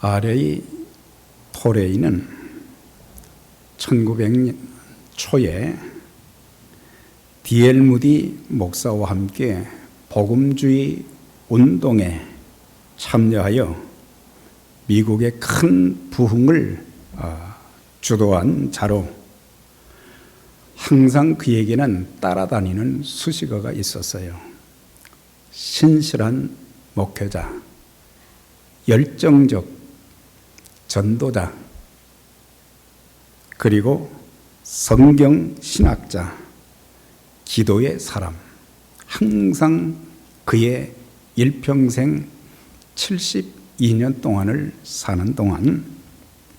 아레이 토레이는 1900년 초에 D.L. 무디 목사와 함께 복음주의 운동에 참여하여 미국의 큰 부흥을 주도한 자로 항상 그에게는 따라다니는 수식어가 있었어요. 신실한 목회자, 열정적 전도자, 그리고 성경 신학자, 기도의 사람. 항상 그의 일평생 72년 동안을 사는 동안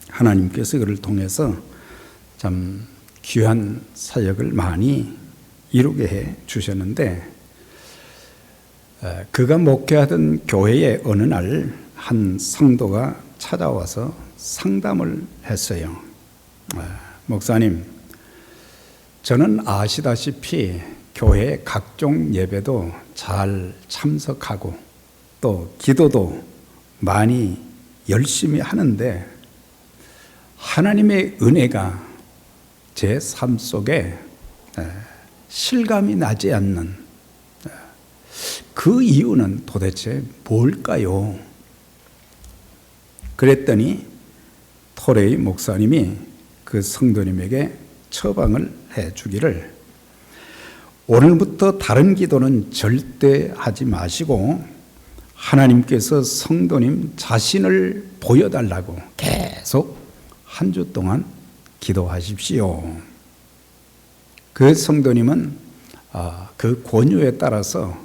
하나님께서 그를 통해서 참 귀한 사역을 많이 이루게 해 주셨는데, 그가 목회하던 교회에 어느 날 한 성도가 찾아와서 상담을 했어요. 목사님, 저는 아시다시피 교회 각종 예배도 잘 참석하고 또 기도도 많이 열심히 하는데 하나님의 은혜가 제 삶 속에 실감이 나지 않는 그 이유는 도대체 뭘까요? 그랬더니 토레이 목사님이 그 성도님에게 처방을 해주기를, 오늘부터 다른 기도는 절대 하지 마시고 하나님께서 성도님 자신을 보여달라고 계속 한 주 동안 기도하십시오. 그 성도님은 그 권유에 따라서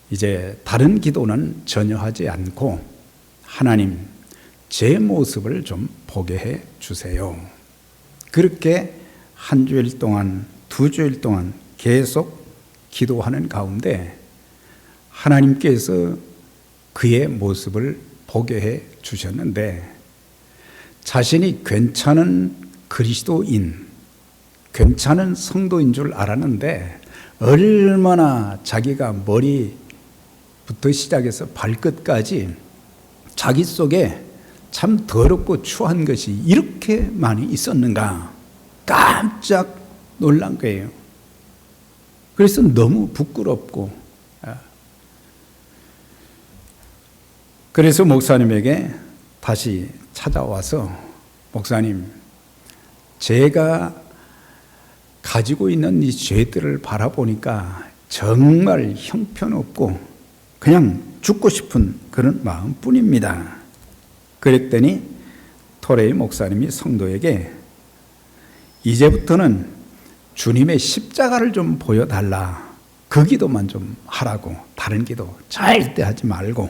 이제 다른 기도는 전혀 하지 않고, 하나님 제 모습을 좀 보게 해 주세요. 그렇게 한 주일 동안, 두 주일 동안 계속 기도하는 가운데 하나님께서 그의 모습을 보게 해 주셨는데, 자신이 괜찮은 그리스도인, 괜찮은 성도인 줄 알았는데 얼마나 자기가 머리부터 시작해서 발끝까지 자기 속에 참 더럽고 추한 것이 이렇게 많이 있었는가 깜짝 놀란 거예요. 그래서 너무 부끄럽고, 그래서 목사님에게 다시 찾아와서, 목사님, 제가 가지고 있는 이 죄들을 바라보니까 정말 형편없고 그냥 죽고 싶은 그런 마음뿐입니다. 그랬더니 토레이 목사님이 성도에게 이제부터는 주님의 십자가를 좀 보여달라, 그 기도만 좀 하라고, 다른 기도 절대 하지 말고.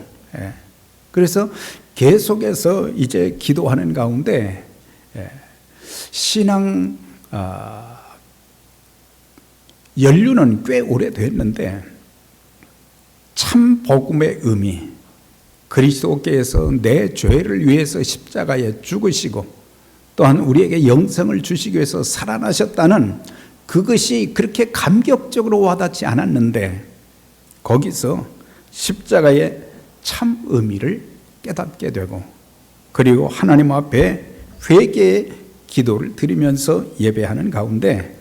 그래서 계속해서 이제 기도하는 가운데 신앙 연륜은 꽤 오래됐는데 참 복음의 의미, 그리스도께서 내 죄를 위해서 십자가에 죽으시고 또한 우리에게 영생을 주시기 위해서 살아나셨다는 그것이 그렇게 감격적으로 와닿지 않았는데, 거기서 십자가의 참 의미를 깨닫게 되고, 그리고 하나님 앞에 회개의 기도를 드리면서 예배하는 가운데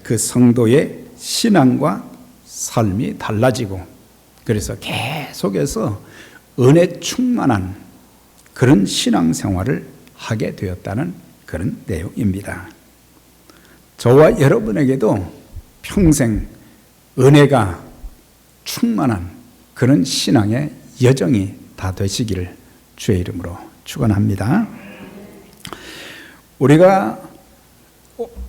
그 성도의 신앙과 삶이 달라지고, 그래서 계속해서 은혜 충만한 그런 신앙생활을 하게 되었다는 그런 내용입니다. 저와 여러분에게도 평생 은혜가 충만한 그런 신앙의 여정이 다 되시기를 주의 이름으로 축원합니다. 우리가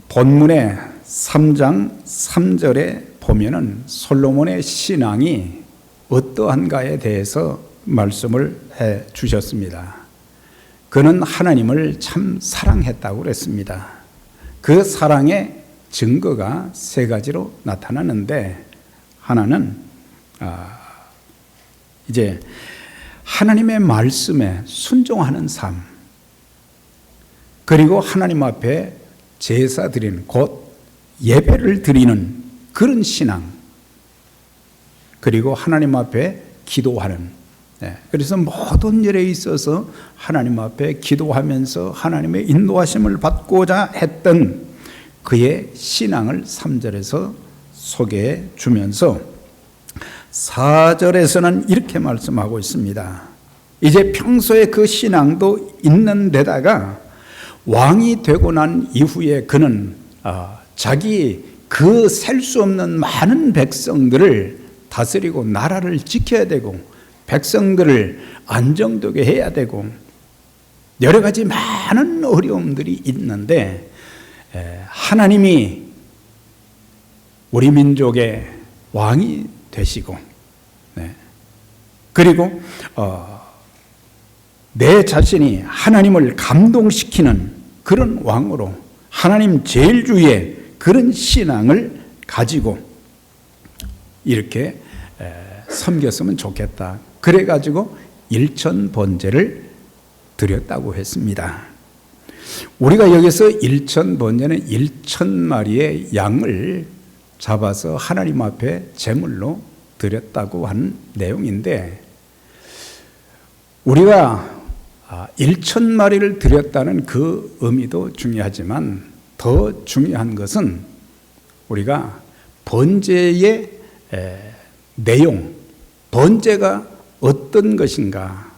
본문의 3장 3절에 보면은 솔로몬의 신앙이 어떠한가에 대해서 말씀을 해 주셨습니다. 그는 하나님을 참 사랑했다고 그랬습니다. 그 사랑의 증거가 세 가지로 나타나는데, 하나는 이제 하나님의 말씀에 순종하는 삶, 그리고 하나님 앞에 제사 드리는, 곧 예배를 드리는 그런 신앙, 그리고 하나님 앞에 기도하는 그래서 모든 일에 있어서 하나님 앞에 기도하면서 하나님의 인도하심을 받고자 했던 그의 신앙을 3절에서 소개해 주면서 4절에서는 이렇게 말씀하고 있습니다. 이제 평소에 그 신앙도 있는 데다가 왕이 되고 난 이후에 그는 자기 그 셀 수 없는 많은 백성들을 다스리고 나라를 지켜야 되고 백성들을 안정되게 해야 되고 여러 가지 많은 어려움들이 있는데 하나님이 우리 민족의 왕이 되시고 그리고 내 자신이 하나님을 감동시키는 그런 왕으로 하나님 제일 주위에 그런 신앙을 가지고 이렇게 섬겼으면 좋겠다. 그래가지고 일천번제를 드렸다고 했습니다. 우리가 여기서 일천번제는 1000마리의 양을 잡아서 하나님 앞에 제물로 드렸다고 한 내용인데 우리가 1000마리를 드렸다는 그 의미도 중요하지만 더 중요한 것은 우리가 번제의 내용, 번제가 어떤 것인가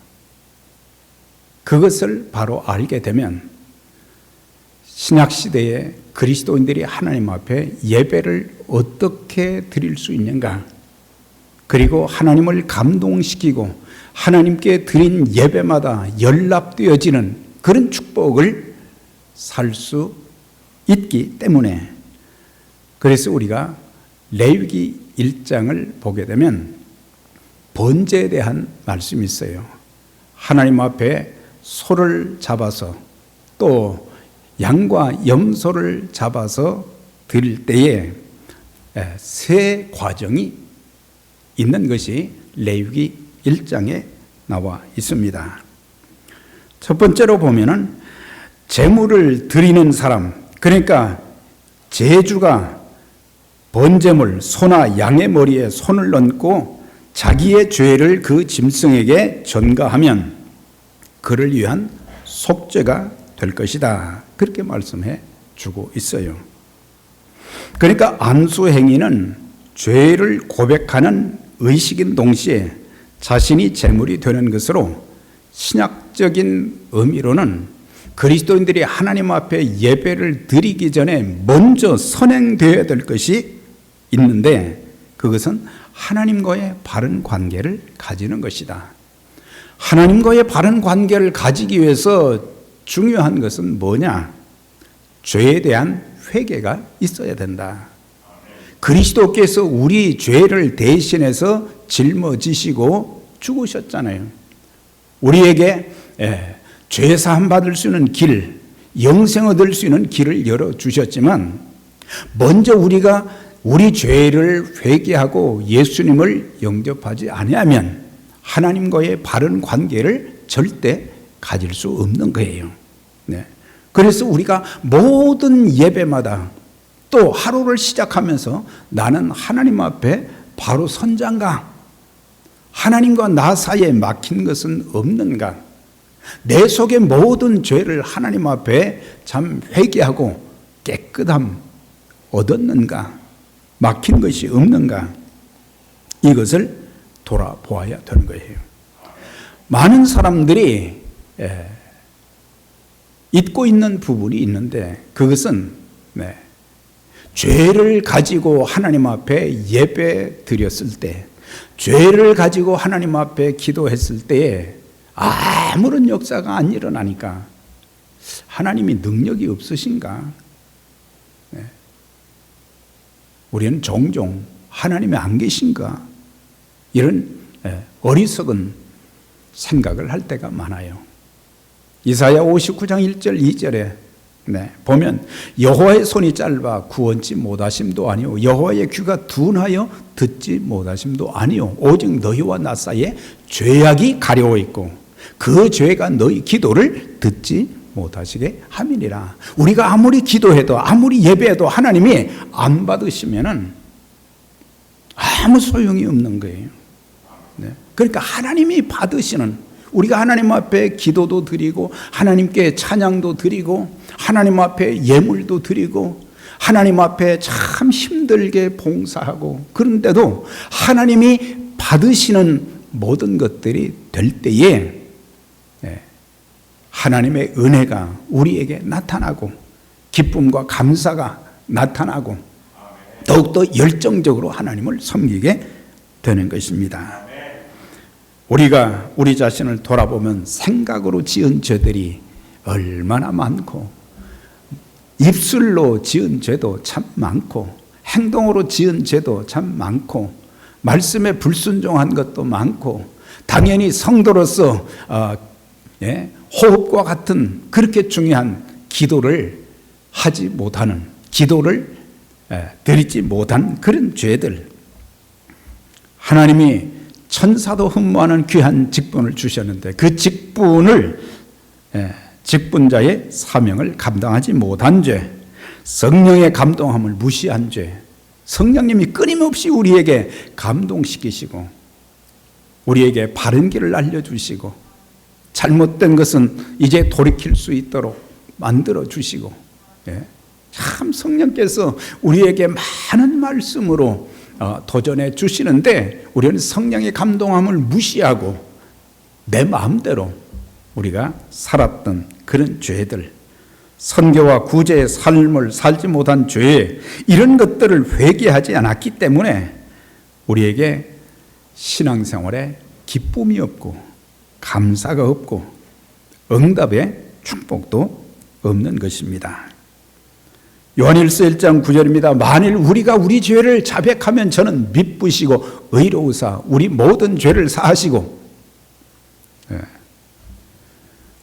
그것을 바로 알게 되면 신약시대에 그리스도인들이 하나님 앞에 예배를 어떻게 드릴 수 있는가, 그리고 하나님을 감동시키고 하나님께 드린 예배마다 연락되어지는 그런 축복을 살 수 있기 때문에, 그래서 우리가 레위기 1장을 보게 되면 번제에 대한 말씀이 있어요. 하나님 앞에 소를 잡아서 또 양과 염소를 잡아서 드릴 때에 세 과정이 있는 것이 레위기 1장에 나와 있습니다. 첫 번째로 보면은 제물을 드리는 사람, 그러니까 제주가 번제물 소나 양의 머리에 손을 얹고 자기의 죄를 그 짐승에게 전가하면 그를 위한 속죄가 될 것이다. 그렇게 말씀해 주고 있어요. 그러니까 안수 행위는 죄를 고백하는 의식인 동시에 자신이 제물이 되는 것으로 신약적인 의미로는 그리스도인들이 하나님 앞에 예배를 드리기 전에 먼저 선행되어야 될 것이 있는데 그것은 하나님과의 바른 관계를 가지는 것이다. 하나님과의 바른 관계를 가지기 위해서 중요한 것은 뭐냐? 죄에 대한 회개가 있어야 된다. 그리스도께서 우리 죄를 대신해서 짊어지시고 죽으셨잖아요. 우리에게 죄 사함 받을 수 있는 길, 영생 얻을 수 있는 길을 열어주셨지만 먼저 우리가 우리 죄를 회개하고 예수님을 영접하지 아니하면 하나님과의 바른 관계를 절대 가질 수 없는 거예요. 그래서 우리가 모든 예배마다 또 하루를 시작하면서 나는 하나님 앞에 바로 선장가, 하나님과 나 사이에 막힌 것은 없는가, 내 속의 모든 죄를 하나님 앞에 참 회개하고 깨끗함 얻었는가, 막힌 것이 없는가, 이것을 돌아보아야 되는 거예요. 많은 사람들이 잊고 있는 부분이 있는데 그것은 죄를 가지고 하나님 앞에 예배 드렸을 때, 죄를 가지고 하나님 앞에 기도했을 때에 아무런 역사가 안 일어나니까 하나님이 능력이 없으신가? 우리는 종종 하나님이 안 계신가? 이런 어리석은 생각을 할 때가 많아요. 이사야 59장 1절 2절에 보면 여호와의 손이 짧아 구원치 못하심도 아니요 여호와의 귀가 둔하여 듣지 못하심도 아니요 오직 너희와 나 사이에 죄악이 가려워 있고 그 죄가 너희 기도를 듣지 못하시게 함이니라. 우리가 아무리 기도해도 아무리 예배해도 하나님이 안 받으시면은 아무 소용이 없는 거예요. 그러니까 하나님이 받으시는, 우리가 하나님 앞에 기도도 드리고 하나님께 찬양도 드리고 하나님 앞에 예물도 드리고 하나님 앞에 참 힘들게 봉사하고, 그런데도 하나님이 받으시는 모든 것들이 될 때에 하나님의 은혜가 우리에게 나타나고 기쁨과 감사가 나타나고 더욱더 열정적으로 하나님을 섬기게 되는 것입니다. 우리가 우리 자신을 돌아보면 생각으로 지은 죄들이 얼마나 많고, 입술로 지은 죄도 참 많고, 행동으로 지은 죄도 참 많고, 말씀에 불순종한 것도 많고, 당연히 성도로서 호흡과 같은 그렇게 중요한 기도를 하지 못하는, 기도를 드리지 못한 그런 죄들, 하나님이 천사도 흠모하는 귀한 직분을 주셨는데 그 직분을, 직분자의 사명을 감당하지 못한 죄, 성령의 감동함을 무시한 죄, 성령님이 끊임없이 우리에게 감동시키시고 우리에게 바른 길을 알려주시고 잘못된 것은 이제 돌이킬 수 있도록 만들어주시고, 참 성령께서 우리에게 많은 말씀으로 도전해 주시는데 우리는 성령의 감동함을 무시하고 내 마음대로 우리가 살았던 그런 죄들, 선교와 구제의 삶을 살지 못한 죄, 이런 것들을 회개하지 않았기 때문에 우리에게 신앙생활에 기쁨이 없고 감사가 없고 응답의 축복도 없는 것입니다. 요한일서 1장 9절입니다. 만일 우리가 우리 죄를 자백하면 저는 미쁘시고 의로우사 우리 모든 죄를 사하시고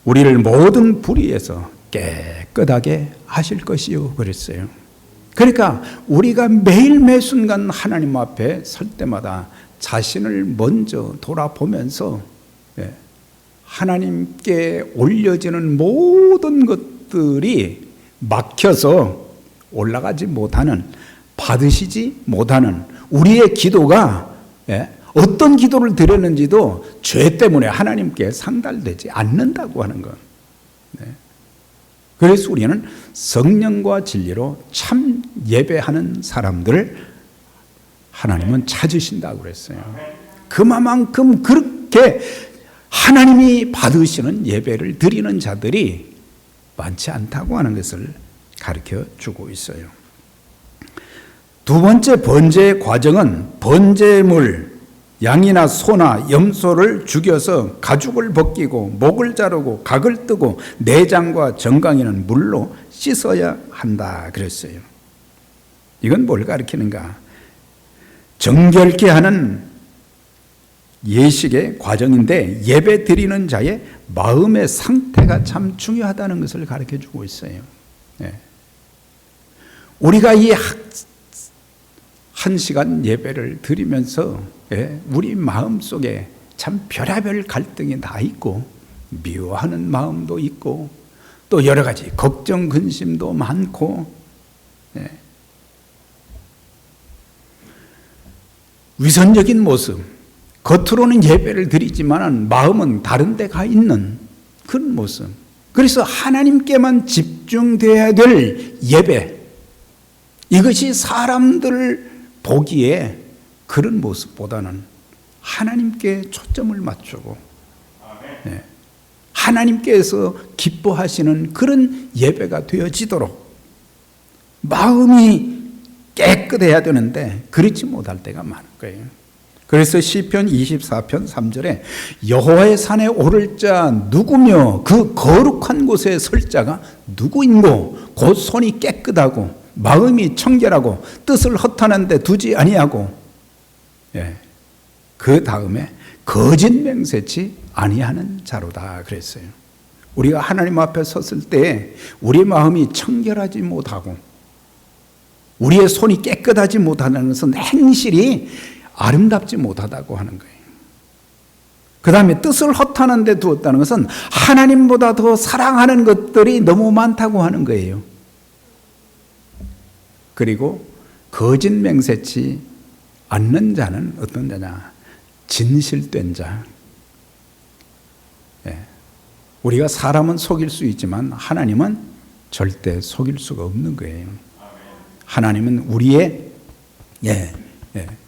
우리를 모든 불의에서 깨끗하게 하실 것이요 그랬어요. 그러니까 우리가 매일 매순간 하나님 앞에 설 때마다 자신을 먼저 돌아보면서 하나님께 올려지는 모든 것들이 막혀서 올라가지 못하는, 받으시지 못하는 우리의 기도가 어떤 기도를 드렸는지도 죄 때문에 하나님께 상달되지 않는다고 하는 것. 그래서 우리는 성령과 진리로 참 예배하는 사람들을 하나님은 찾으신다고 그랬어요. 그만큼 그렇게 하나님이 받으시는 예배를 드리는 자들이 많지 않다고 하는 것을 가르쳐 주고 있어요. 두 번째 번제의 과정은 번제물, 양이나 소나 염소를 죽여서 가죽을 벗기고 목을 자르고 각을 뜨고 내장과 정강이는 물로 씻어야 한다 그랬어요. 이건 뭘 가르치는가? 정결케 하는 예식의 과정인데 예배 드리는 자의 마음의 상태가 참 중요하다는 것을 가르쳐 주고 있어요. 우리가 이 한 시간 예배를 드리면서 우리 마음속에 참 별의별 갈등이 다 있고 미워하는 마음도 있고 또 여러 가지 걱정 근심도 많고 위선적인 모습, 겉으로는 예배를 드리지만 마음은 다른 데 가 있는 그런 모습. 그래서 하나님께만 집중돼야 될 예배, 이것이 사람들 보기에 그런 모습보다는 하나님께 초점을 맞추고 하나님께서 기뻐하시는 그런 예배가 되어지도록 마음이 깨끗해야 되는데 그렇지 못할 때가 많은 거예요. 그래서 시편 24편 3절에 여호와의 산에 오를 자 누구며 그 거룩한 곳에 설 자가 누구인고 곧 손이 깨끗하고 마음이 청결하고 뜻을 허탄한 데 두지 아니하고 그 다음에 거짓 맹세치 아니하는 자로다 그랬어요. 우리가 하나님 앞에 섰을 때 우리 마음이 청결하지 못하고 우리의 손이 깨끗하지 못하는 것은 행실이 아름답지 못하다고 하는 거예요. 그 다음에 뜻을 허탄한 데 두었다는 것은 하나님보다 더 사랑하는 것들이 너무 많다고 하는 거예요. 그리고 거짓 맹세치 않는 자는 어떤 자냐? 진실된 자. 예. 우리가 사람은 속일 수 있지만 하나님은 절대 속일 수가 없는 거예요. 하나님은 우리의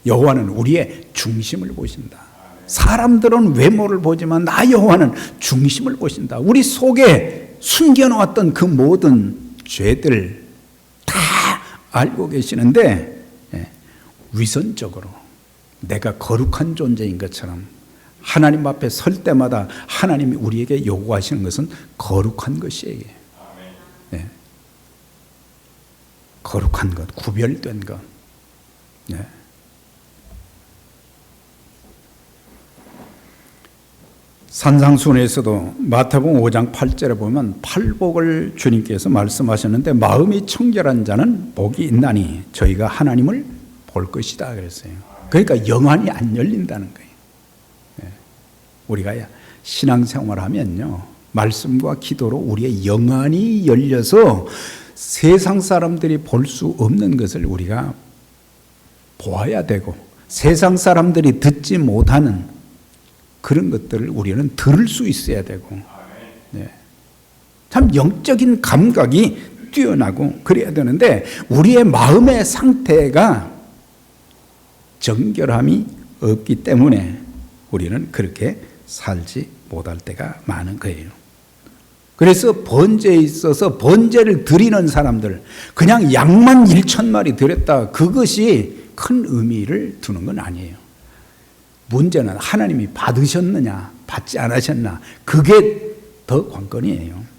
여호와는 우리의 중심을 보신다. 사람들은 외모를 보지만 나 여호와는 중심을 보신다. 우리 속에 숨겨놓았던 그 모든 죄들 다 알고 계시는데 위선적으로 내가 거룩한 존재인 것처럼 하나님 앞에 설 때마다 하나님이 우리에게 요구하시는 것은 거룩한 것이에요. 거룩한 것, 구별된 것. 산상순에서도 마태복음 5장 8절에 보면 팔복을 주님께서 말씀하셨는데 마음이 청결한 자는 복이 있나니 저희가 하나님을 볼 것이다 그랬어요. 그러니까 영안이 안 열린다는 거예요. 우리가 신앙생활하면요, 말씀과 기도로 우리의 영안이 열려서 세상 사람들이 볼 수 없는 것을 우리가 보아야 되고 세상 사람들이 듣지 못하는 그런 것들을 우리는 들을 수 있어야 되고 참 영적인 감각이 뛰어나고 그래야 되는데 우리의 마음의 상태가 정결함이 없기 때문에 우리는 그렇게 살지 못할 때가 많은 거예요. 그래서 번제에 있어서 번제를 드리는 사람들, 그냥 양만 1,000마리 드렸다, 그것이 큰 의미를 두는 건 아니에요. 문제는 하나님이 받으셨느냐 받지 않으셨나, 그게 더 관건이에요.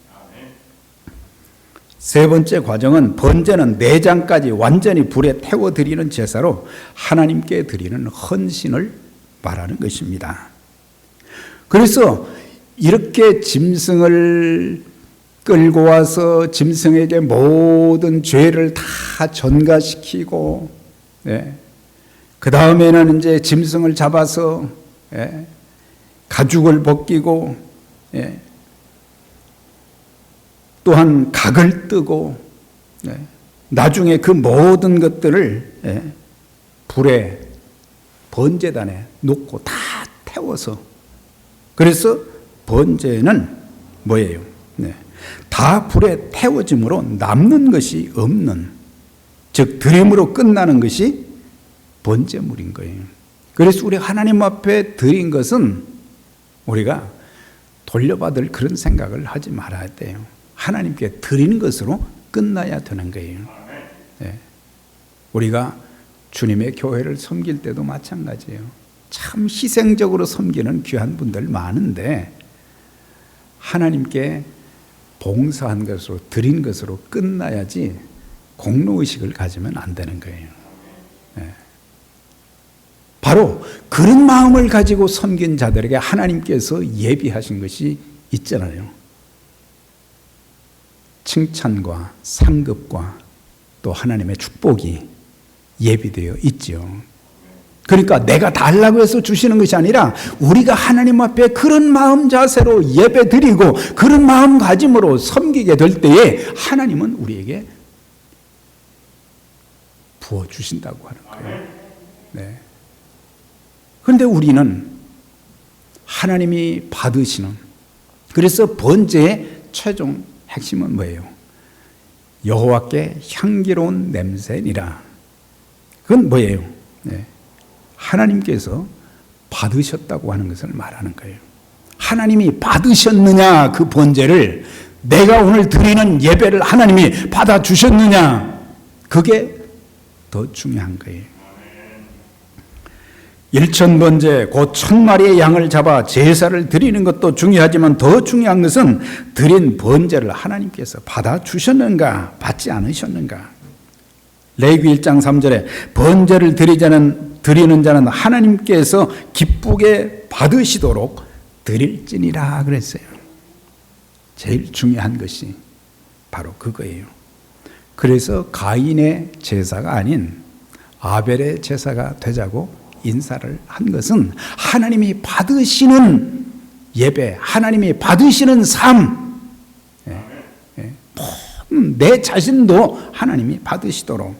세 번째 과정은 번제는 내장까지 완전히 불에 태워드리는 제사로 하나님께 드리는 헌신을 말하는 것입니다. 그래서 이렇게 짐승을 끌고 와서 짐승에게 모든 죄를 다 전가시키고, 그 다음에는 이제 짐승을 잡아서 가죽을 벗기고, 또한 각을 뜨고, 나중에 그 모든 것들을 불에 번제단에 놓고 다 태워서, 그래서 번제는 뭐예요? 다 불에 태워짐으로 남는 것이 없는, 즉 드림으로 끝나는 것이 번제물인 거예요. 그래서 우리 하나님 앞에 드린 것은 우리가 돌려받을 그런 생각을 하지 말아야 돼요. 하나님께 드리는 것으로 끝나야 되는 거예요. 우리가 주님의 교회를 섬길 때도 마찬가지예요. 참 희생적으로 섬기는 귀한 분들 많은데 하나님께 봉사한 것으로 드린 것으로 끝나야지 공로의식을 가지면 안 되는 거예요. 바로 그런 마음을 가지고 섬긴 자들에게 하나님께서 예비하신 것이 있잖아요. 칭찬과 상급과 또 하나님의 축복이 예비되어 있죠. 그러니까 내가 달라고 해서 주시는 것이 아니라 우리가 하나님 앞에 그런 마음 자세로 예배 드리고 그런 마음가짐으로 섬기게 될 때에 하나님은 우리에게 부어주신다고 하는 거예요. 그런데 우리는 하나님이 받으시는, 그래서 번제의 최종 핵심은 뭐예요? 여호와께 향기로운 냄새니라. 그건 뭐예요? 하나님께서 받으셨다고 하는 것을 말하는 거예요. 하나님이 받으셨느냐, 그 번제를, 내가 오늘 드리는 예배를 하나님이 받아주셨느냐, 그게 더 중요한 거예요. 1,000번제 곧 1,000마리의 양을 잡아 제사를 드리는 것도 중요하지만 더 중요한 것은 드린 번제를 하나님께서 받아주셨는가 받지 않으셨는가. 레위기 1장 3절에 번제를 드리는 자는 하나님께서 기쁘게 받으시도록 드릴지니라 그랬어요. 제일 중요한 것이 바로 그거예요. 그래서 가인의 제사가 아닌 아벨의 제사가 되자고 인사를 한 것은 하나님이 받으시는 예배, 하나님이 받으시는 삶, 내 자신도 하나님이 받으시도록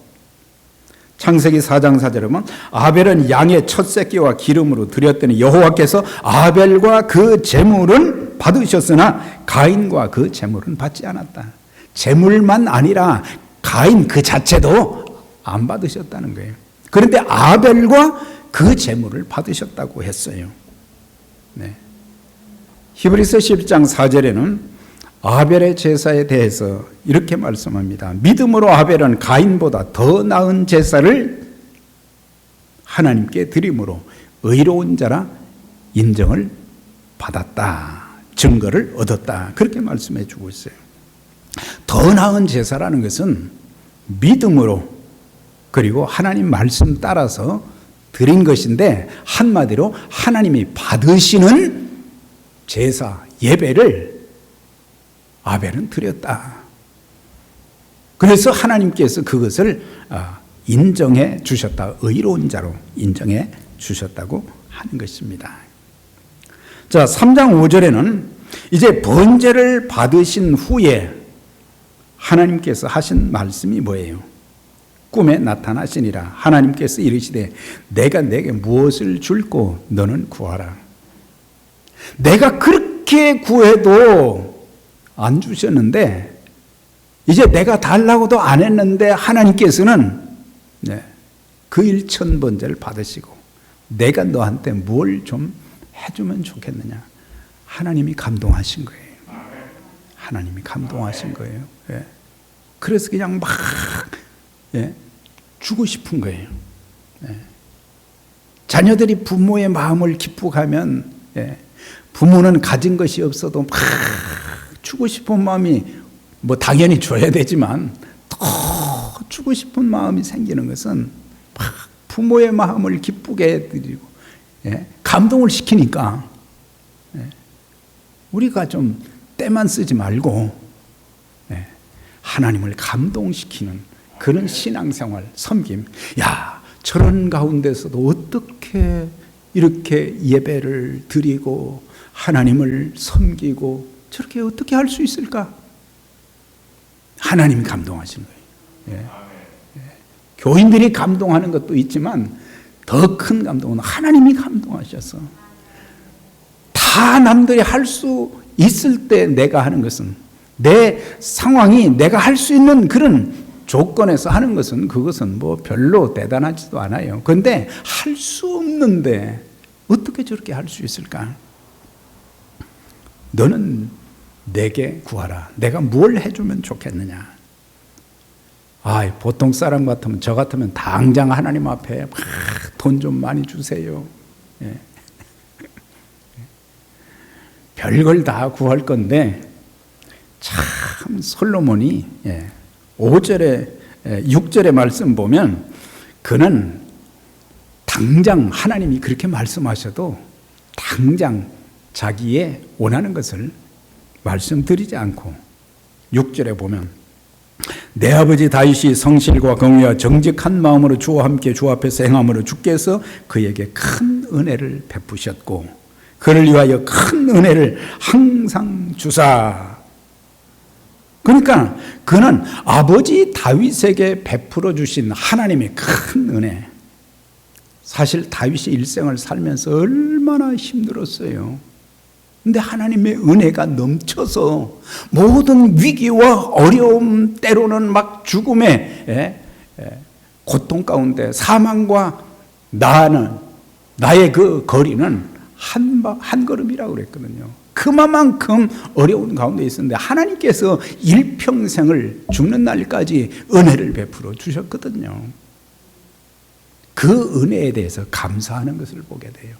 창세기 4장 4절에 보면 아벨은 양의 첫 새끼와 기름으로 드렸더니 여호와께서 아벨과 그 제물은 받으셨으나 가인과 그 제물은 받지 않았다. 제물만 아니라 가인 그 자체도 안 받으셨다는 거예요. 그런데 아벨과 그 제물을 받으셨다고 했어요. 네. 히브리서 10장 4절에는 아벨의 제사에 대해서 이렇게 말씀합니다. 믿음으로 아벨은 가인보다 더 나은 제사를 하나님께 드림으로 의로운 자라 인정을 받았다. 증거를 얻었다. 그렇게 말씀해 주고 있어요. 더 나은 제사라는 것은 믿음으로 그리고 하나님 말씀 따라서 드린 것인데 한마디로 하나님이 받으시는 제사, 예배를 아벨은 드렸다. 그래서 하나님께서 그것을 인정해 주셨다. 의로운 자로 인정해 주셨다고 하는 것입니다. 자, 3장 5절에는 이제 번제를 받으신 후에 하나님께서 하신 말씀이 뭐예요? 꿈에 나타나시니라. 하나님께서 이르시되 내가 내게 무엇을 줄고 너는 구하라. 내가 그렇게 구해도 안 주셨는데 이제 내가 달라고도 안 했는데 하나님께서는 그 일천번제를 받으시고 내가 너한테 뭘 좀 해주면 좋겠느냐. 하나님이 감동하신 거예요. 하나님이 감동하신 거예요. 그래서 그냥 막 주고 싶은 거예요. 자녀들이 부모의 마음을 기쁘가면 부모는 가진 것이 없어도 막 주고 싶은 마음이 뭐 당연히 줘야 되지만 더 주고 싶은 마음이 생기는 것은 막 부모의 마음을 기쁘게 해드리고 감동을 시키니까 우리가 좀 때만 쓰지 말고 하나님을 감동시키는 그런 신앙생활, 섬김. 야, 저런 가운데서도 어떻게 이렇게 예배를 드리고 하나님을 섬기고 저렇게 어떻게 할 수 있을까? 하나님이 감동하시는 거예요. 교인들이 감동하는 것도 있지만 더 큰 감동은 하나님이 감동하셔서 다 남들이 할 수 있을 때 내가 하는 것은 내 상황이 내가 할 수 있는 그런 조건에서 하는 것은 그것은 뭐 별로 대단하지도 않아요. 그런데 할 수 없는데 어떻게 저렇게 할 수 있을까? 너는 내게 구하라. 내가 뭘 해주면 좋겠느냐? 보통 사람 같으면 저 같으면 당장 하나님 앞에 돈 좀 많이 주세요. 별걸 다 구할 건데 참 솔로몬이 5절에 6절의 말씀 보면 그는 당장 하나님이 그렇게 말씀하셔도 당장 자기의 원하는 것을 말씀드리지 않고 6절에 보면 내 아버지 다윗이 성실과 공의와 정직한 마음으로 주와 함께 주 앞에서 행함으로 주께서 그에게 큰 은혜를 베푸셨고 그를 위하여 큰 은혜를 항상 주사. 그러니까 그는 아버지 다윗에게 베풀어 주신 하나님의 큰 은혜. 사실 다윗이 일생을 살면서 얼마나 힘들었어요. 근데 하나님의 은혜가 넘쳐서 모든 위기와 어려움, 때로는 막 죽음의 고통 가운데 사망과 나의 그 거리는 한 걸음이라고 그랬거든요. 그만큼 어려운 가운데 있었는데 하나님께서 일평생을 죽는 날까지 은혜를 베풀어 주셨거든요. 그 은혜에 대해서 감사하는 것을 보게 돼요.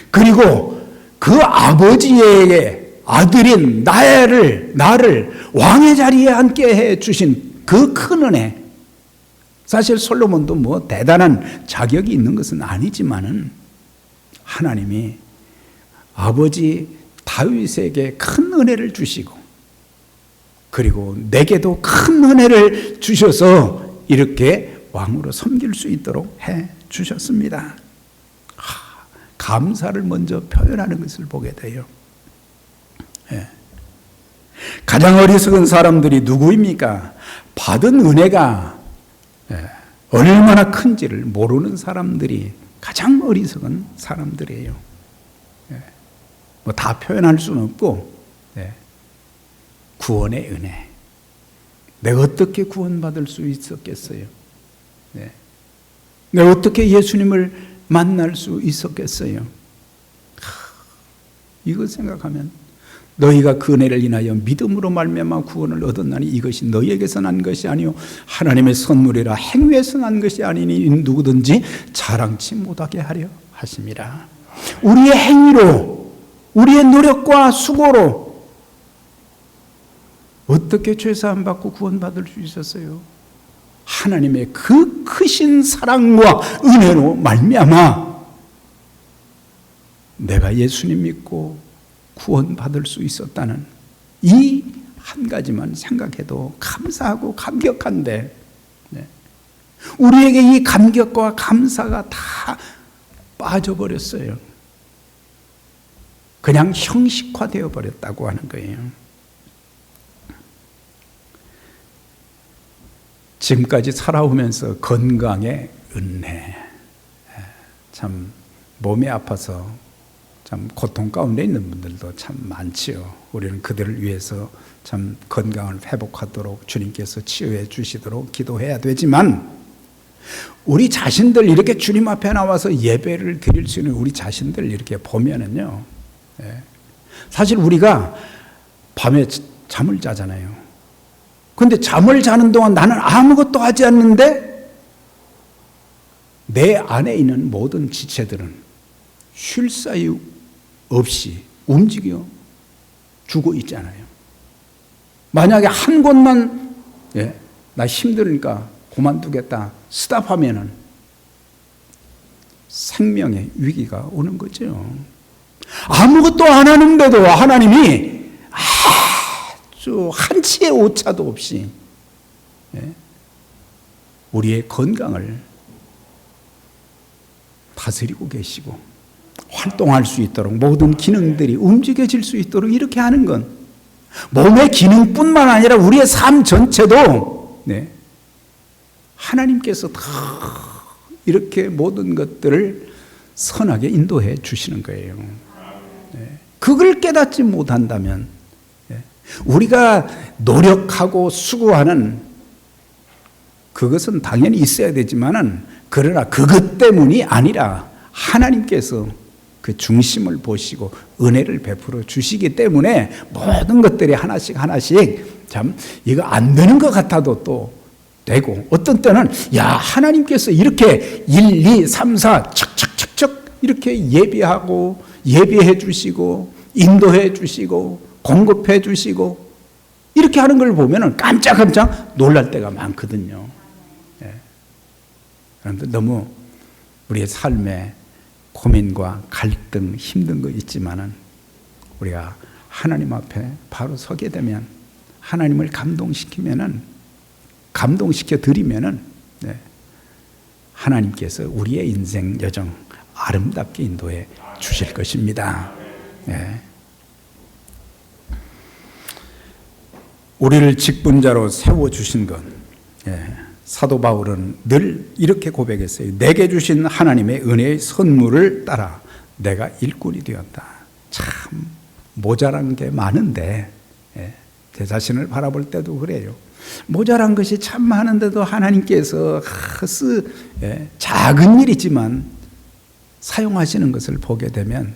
그리고 그 아버지의 아들인 나를 왕의 자리에 앉게 해 주신 그 큰 은혜. 사실 솔로몬도 뭐 대단한 자격이 있는 것은 아니지만은 하나님이 아버지 다윗에게 큰 은혜를 주시고 그리고 내게도 큰 은혜를 주셔서 이렇게 왕으로 섬길 수 있도록 해 주셨습니다. 감사를 먼저 표현하는 것을 보게 돼요. 가장 어리석은 사람들이 누구입니까? 받은 은혜가 얼마나 큰지를 모르는 사람들이 가장 어리석은 사람들이에요. 뭐 다 표현할 수는 없고, 구원의 은혜. 내가 어떻게 구원받을 수 있었겠어요? 내가 어떻게 예수님을 만날 수 있었겠어요? 이거 생각하면 너희가 그 은혜를 인하여 믿음으로 말미암아 구원을 얻었나니 이것이 너희에게서 난 것이 아니요 하나님의 선물이라 행위에서 난 것이 아니니 누구든지 자랑치 못하게 하려 하심이라. 우리의 행위로, 우리의 노력과 수고로 어떻게 죄사함 받고 구원받을 수 있었어요? 하나님의 그 크신 사랑과 은혜로 말미암아 내가 예수님 믿고 구원받을 수 있었다는 이 한 가지만 생각해도 감사하고 감격한데, 우리에게 이 감격과 감사가 다 빠져버렸어요. 그냥 형식화되어 버렸다고 하는 거예요. 지금까지 살아오면서 건강의 은혜, 참 몸이 아파서 참 고통 가운데 있는 분들도 참 많지요. 우리는 그들을 위해서 참 건강을 회복하도록 주님께서 치유해 주시도록 기도해야 되지만, 우리 자신들 이렇게 주님 앞에 나와서 예배를 드릴 수 있는 우리 자신들 이렇게 보면은요, 사실 우리가 밤에 잠을 자잖아요. 근데 잠을 자는 동안 나는 아무것도 하지 않는데 내 안에 있는 모든 지체들은 쉴 사이 없이 움직여 주고 있잖아요. 만약에 한 곳만 나 힘드니까 그만두겠다 스탑하면은 생명의 위기가 오는 거죠. 아무것도 안 하는데도 하나님이 아주 한치의 오차도 없이 우리의 건강을 다스리고 계시고 활동할 수 있도록 모든 기능들이 움직여질 수 있도록 이렇게 하는 건 몸의 기능뿐만 아니라 우리의 삶 전체도 하나님께서 다 이렇게 모든 것들을 선하게 인도해 주시는 거예요. 그걸 깨닫지 못한다면 우리가 노력하고 수고하는 그것은 당연히 있어야 되지만은, 그러나 그것 때문이 아니라 하나님께서 그 중심을 보시고 은혜를 베풀어 주시기 때문에 모든 것들이 하나씩 참 이거 안 되는 것 같아도 또 되고, 어떤 때는 야 하나님께서 이렇게 1, 2, 3, 4 척척척척 이렇게 예비해 주시고 인도해 주시고 공급해 주시고 이렇게 하는 걸 보면 깜짝깜짝 놀랄 때가 많거든요. 그런데 너무 우리의 삶에 고민과 갈등, 힘든 거 있지만은 우리가 하나님 앞에 바로 서게 되면, 하나님을 감동시켜 드리면은 하나님께서 우리의 인생 여정 아름답게 인도해 주실 것입니다. 우리를 직분자로 세워주신 것, 사도 바울은 늘 이렇게 고백했어요. 내게 주신 하나님의 은혜의 선물을 따라 내가 일꾼이 되었다. 참 모자란 게 많은데, 제 자신을 바라볼 때도 그래요. 모자란 것이 참 많은데도 하나님께서 작은 일이지만 사용하시는 것을 보게 되면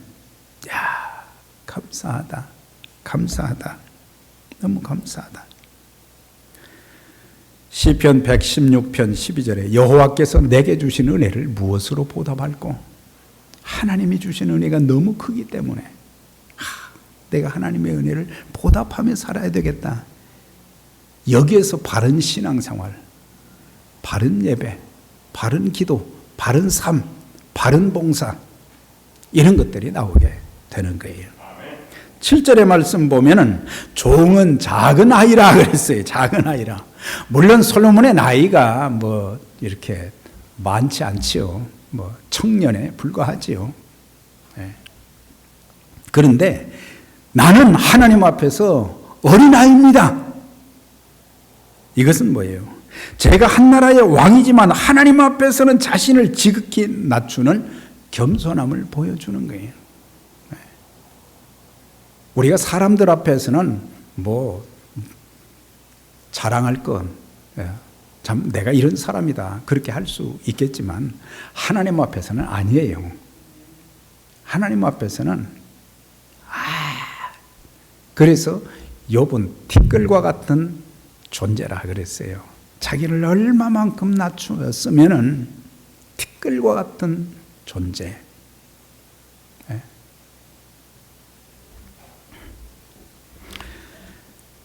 야 감사하다. 너무 감사하다. 시편 116편 12절에 여호와께서 내게 주신 은혜를 무엇으로 보답할꼬? 하나님이 주신 은혜가 너무 크기 때문에 내가 하나님의 은혜를 보답하며 살아야 되겠다. 여기에서 바른 신앙생활, 바른 예배, 바른 기도, 바른 삶, 바른 봉사 이런 것들이 나오게 되는 거예요. 7절의 말씀 보면은 종은 작은 아이라 그랬어요. 작은 아이라. 물론 솔로몬의 나이가 뭐 이렇게 많지 않지요. 뭐 청년에 불과하지요. 그런데 나는 하나님 앞에서 어린아이입니다. 이것은 뭐예요? 제가 한 나라의 왕이지만 하나님 앞에서는 자신을 지극히 낮추는 겸손함을 보여주는 거예요. 우리가 사람들 앞에서는 뭐 자랑할 건, 참 내가 이런 사람이다 그렇게 할 수 있겠지만 하나님 앞에서는 아니에요. 하나님 앞에서는 그래서 욥은 티끌과 같은 존재라 그랬어요. 자기를 얼마만큼 낮추었으면은 티끌과 같은 존재.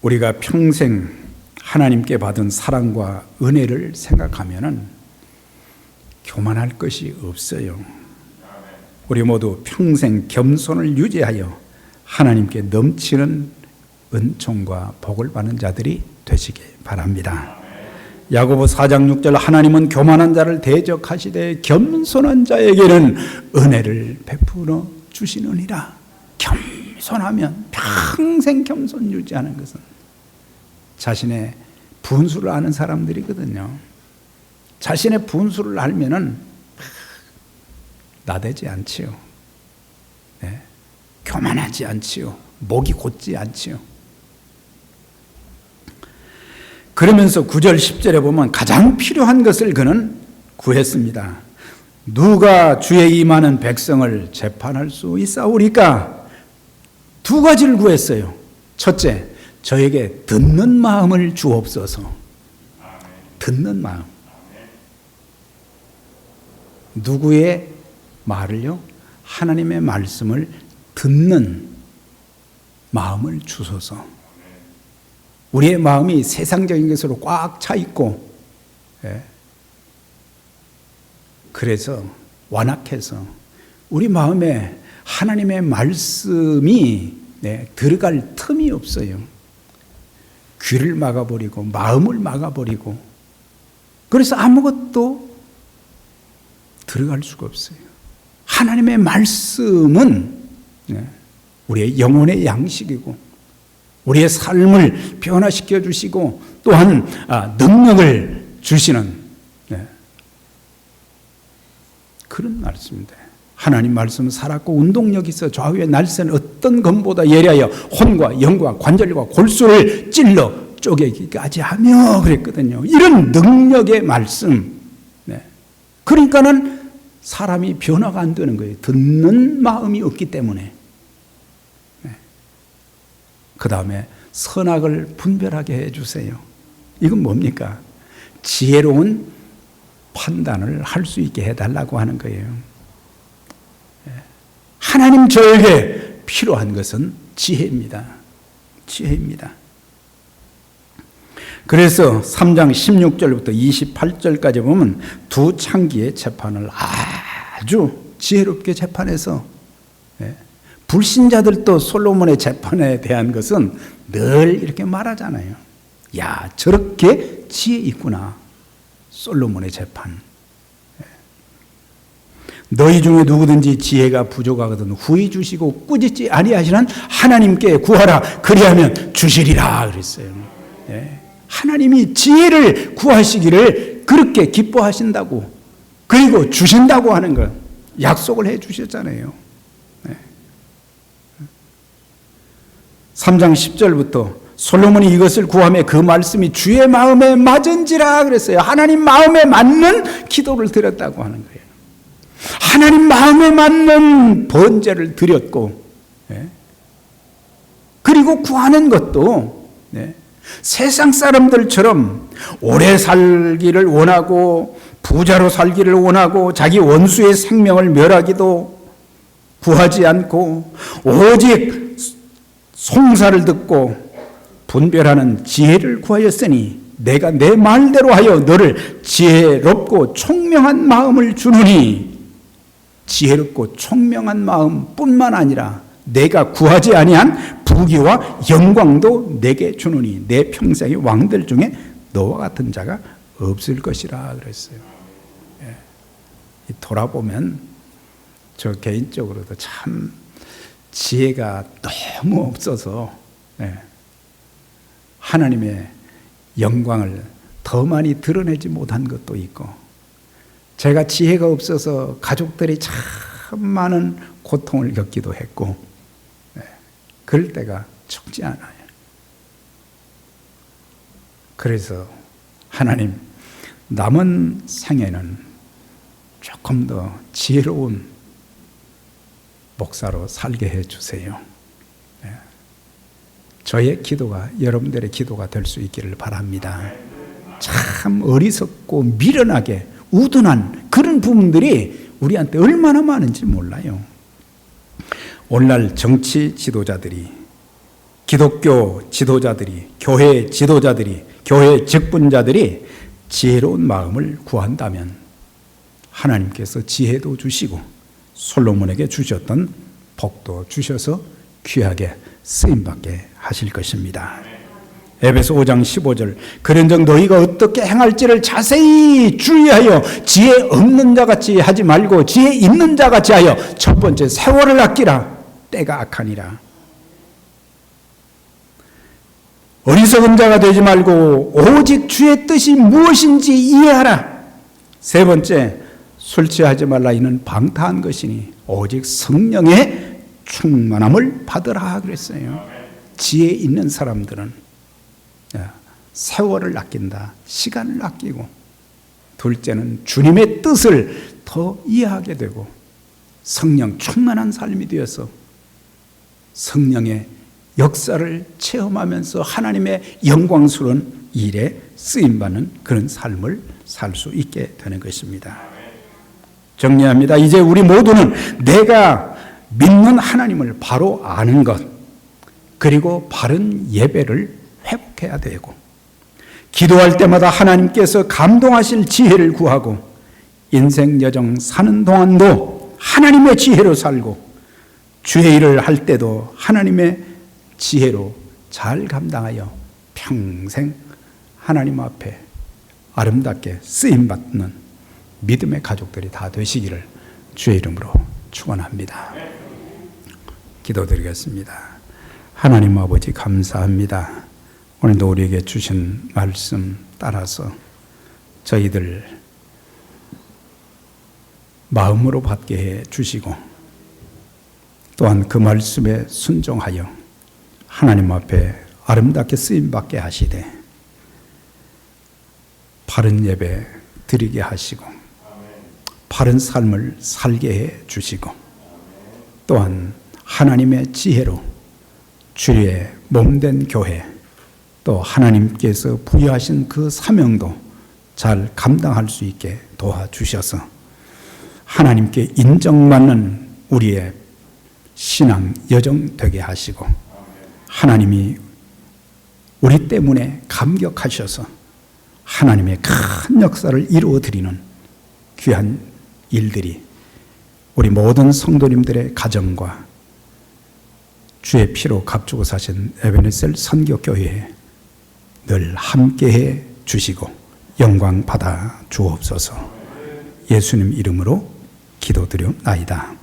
우리가 평생 하나님께 받은 사랑과 은혜를 생각하면은 교만할 것이 없어요. 우리 모두 평생 겸손을 유지하여 하나님께 넘치는 은총과 복을 받는 자들이 되시기 바랍니다. 야고보 4장 6절 하나님은 교만한 자를 대적하시되 겸손한 자에게는 은혜를 베풀어 주시느니라. 겸손하면 평생 겸손 유지하는 것은 자신의 분수를 아는 사람들이거든요. 자신의 분수를 알면은 나대지 않지요. 네. 교만하지 않지요. 목이 곧지 않지요. 그러면서 9절 10절에 보면 가장 필요한 것을 그는 구했습니다. 누가 주의 임하는 백성을 재판할 수 있사오리까? 두 가지를 구했어요. 첫째, 저에게 듣는 마음을 주옵소서. 듣는 마음. 누구의 말을요? 하나님의 말씀을 듣는 마음을 주소서. 우리의 마음이 세상적인 것으로 꽉 차 있고, 그래서 완악해서 우리 마음에 하나님의 말씀이 들어갈 틈이 없어요. 귀를 막아버리고 마음을 막아버리고, 그래서 아무것도 들어갈 수가 없어요. 하나님의 말씀은 우리의 영혼의 양식이고 우리의 삶을 변화시켜 주시고 또한 능력을 주시는 그런 말씀입니다. 하나님 말씀은 살았고 운동력이 있어 좌우의 날쌘 어떤 검보다 예리하여 혼과 영과 관절과 골수를 찔러 쪼개기까지 하며 그랬거든요. 이런 능력의 말씀. 그러니까는 사람이 변화가 안 되는 거예요. 듣는 마음이 없기 때문에. 그 다음에 선악을 분별하게 해주세요. 이건 뭡니까? 지혜로운 판단을 할 수 있게 해달라고 하는 거예요. 하나님 저에게 필요한 것은 지혜입니다. 지혜입니다. 그래서 3장 16절부터 28절까지 보면 두 창기의 재판을 아주 지혜롭게 재판해서 불신자들도 솔로몬의 재판에 대한 것은 늘 이렇게 말하잖아요. 야, 저렇게 지혜 있구나. 솔로몬의 재판. 너희 중에 누구든지 지혜가 부족하거든 후히 주시고 꾸짖지 아니하시는 하나님께 구하라. 그리하면 주시리라 그랬어요. 하나님이 지혜를 구하시기를 그렇게 기뻐하신다고, 그리고 주신다고 하는 것 약속을 해 주셨잖아요. 3장 10절부터 솔로몬이 이것을 구하며 그 말씀이 주의 마음에 맞은지라 그랬어요. 하나님 마음에 맞는 기도를 드렸다고 하는 거예요. 하나님 마음에 맞는 번제를 드렸고, 그리고 구하는 것도 세상 사람들처럼 오래 살기를 원하고 부자로 살기를 원하고 자기 원수의 생명을 멸하기도 구하지 않고 오직 송사를 듣고 분별하는 지혜를 구하였으니 내가 내 말대로 하여 너를 지혜롭고 총명한 마음을 주노니, 지혜롭고 총명한 마음뿐만 아니라 내가 구하지 아니한 부귀와 영광도 내게 주노니 내 평생의 왕들 중에 너와 같은 자가 없을 것이라 그랬어요. 돌아보면 저 개인적으로도 참 지혜가 너무 없어서 하나님의 영광을 더 많이 드러내지 못한 것도 있고, 제가 지혜가 없어서 가족들이 참 많은 고통을 겪기도 했고, 그럴 때가 적지 않아요. 그래서 하나님, 남은 생에는 조금 더 지혜로운 목사로 살게 해주세요. 저의 기도가 여러분들의 기도가 될 수 있기를 바랍니다. 참 어리석고 미련하게 우둔한 그런 부분들이 우리한테 얼마나 많은지 몰라요. 오늘날 정치 지도자들이, 기독교 지도자들이, 교회 지도자들이, 교회 직분자들이 지혜로운 마음을 구한다면 하나님께서 지혜도 주시고 솔로몬에게 주셨던 복도 주셔서 귀하게 쓰임받게 하실 것입니다. 에베소 5장 15절, 그런즉 너희가 어떻게 행할지를 자세히 주의하여 지혜 없는 자같이 하지 말고 지혜 있는 자같이 하여 첫 번째 세월을 아끼라. 때가 악하니라. 어리석은 자가 되지 말고 오직 주의 뜻이 무엇인지 이해하라. 세 번째, 술 취하지 말라. 이는 방탕한 것이니 오직 성령의 충만함을 받으라 그랬어요. 지혜 있는 사람들은 세월을 아낀다. 시간을 아끼고, 둘째는 주님의 뜻을 더 이해하게 되고 성령 충만한 삶이 되어서 성령의 역사를 체험하면서 하나님의 영광스러운 일에 쓰임받는 그런 삶을 살 수 있게 되는 것입니다. 정리합니다. 이제 우리 모두는 내가 믿는 하나님을 바로 아는 것, 그리고 바른 예배를 회복해야 되고, 기도할 때마다 하나님께서 감동하실 지혜를 구하고, 인생 여정 사는 동안도 하나님의 지혜로 살고, 주의 일을 할 때도 하나님의 지혜로 잘 감당하여 평생 하나님 앞에 아름답게 쓰임받는 믿음의 가족들이 다 되시기를 주의 이름으로 축원합니다. 기도드리겠습니다. 하나님 아버지, 감사합니다. 오늘도 우리에게 주신 말씀 따라서 저희들 마음으로 받게 해 주시고, 또한 그 말씀에 순종하여 하나님 앞에 아름답게 쓰임받게 하시되 바른 예배 드리게 하시고 바른 삶을 살게 해 주시고, 또한 하나님의 지혜로 주의 몸된 교회, 또 하나님께서 부여하신 그 사명도 잘 감당할 수 있게 도와주셔서 하나님께 인정받는 우리의 신앙 여정 되게 하시고, 하나님이 우리 때문에 감격하셔서 하나님의 큰 역사를 이루어드리는 귀한 일들이 우리 모든 성도님들의 가정과 주의 피로 값주고 사신 에베네셀 선교교회에 늘 함께해 주시고 영광 받아 주옵소서. 예수님 이름으로 기도드려나이다.